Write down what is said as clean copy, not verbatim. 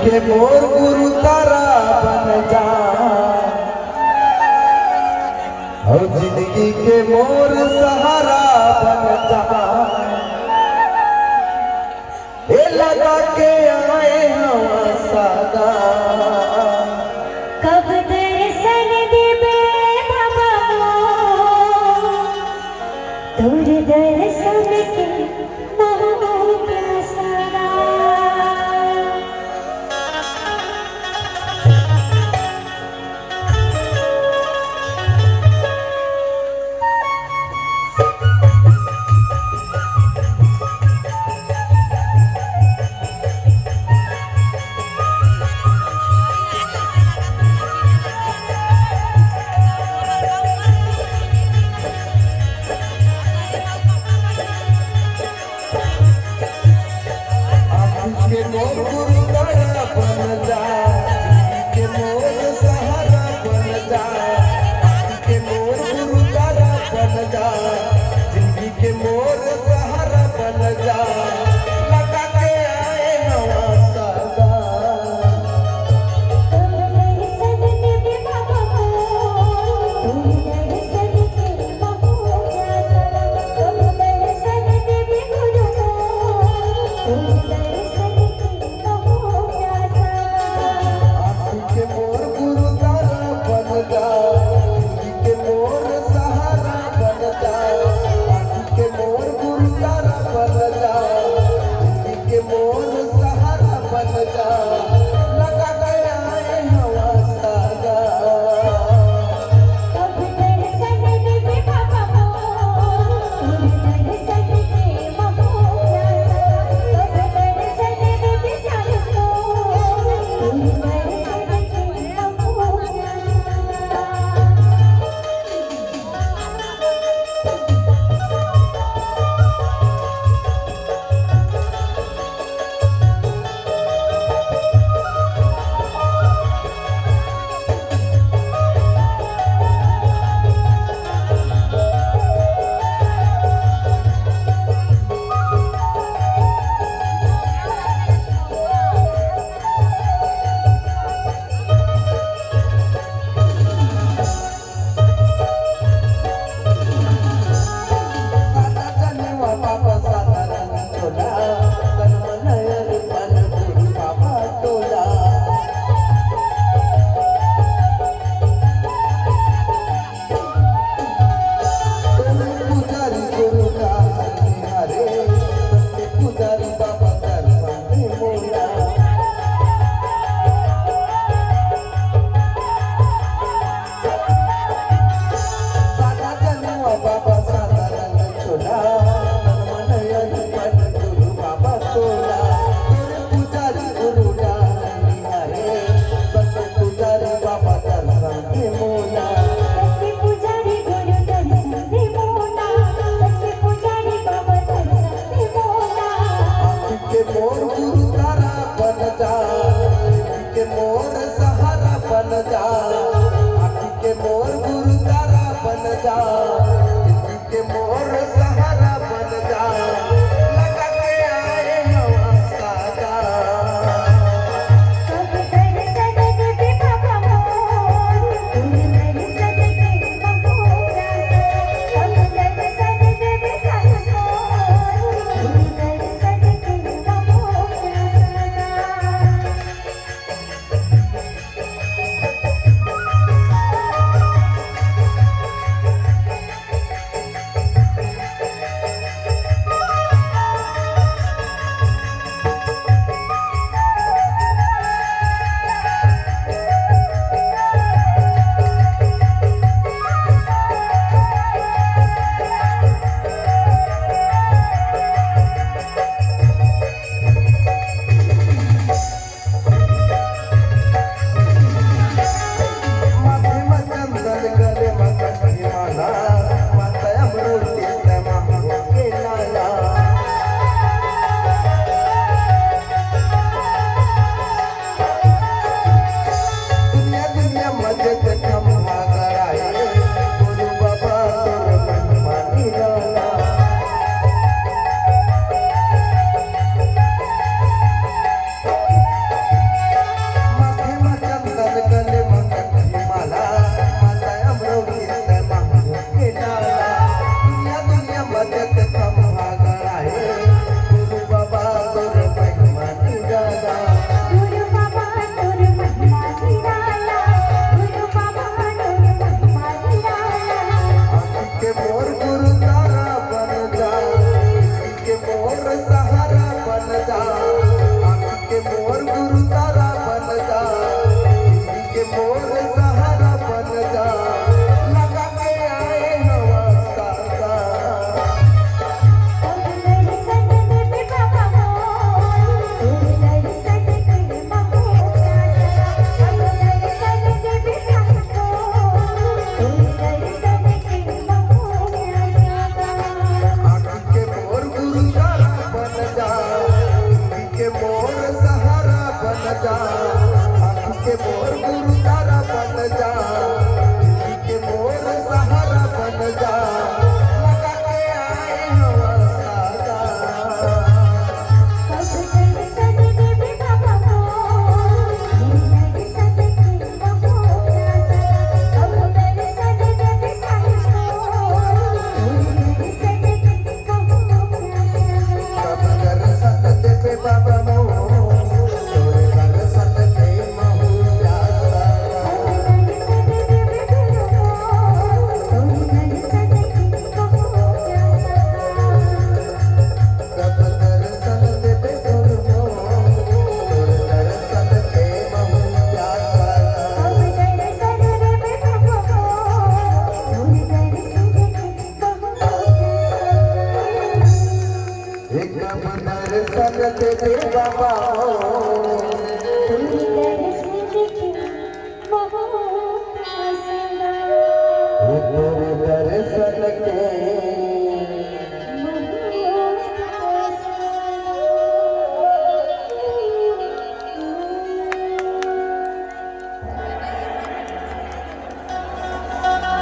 के मोर गुरु तारा बन जा, और जिंदगी के मोर सहारा बन जा। ए लगा के आए हवा सादा, कब दर्शन देबे बाबा तोर दर्शन के मोह प्यासा। के मोर गुरु तारा बन जा, जिंदगी के मोर सहारा बन जा, लगा के आए हवा सादा। आँखी के मोर गुरु तारा बन जा, जिंदगी के मोर सहारा बन जा, आँखी के मोर गुरु तारा बन जा, जिंदगी के मोर सहारा बन जा, लगा के आए हवा सादा। कब दर्शन देबे बाबा मोर, तोरे दर्शन के महू प्यासा। कब दर्शन देबे गुरु मोर, तोरे दर्शन के महू प्यासा। कब दर्शन देबे बाबा मोर, तोरे दर्शन के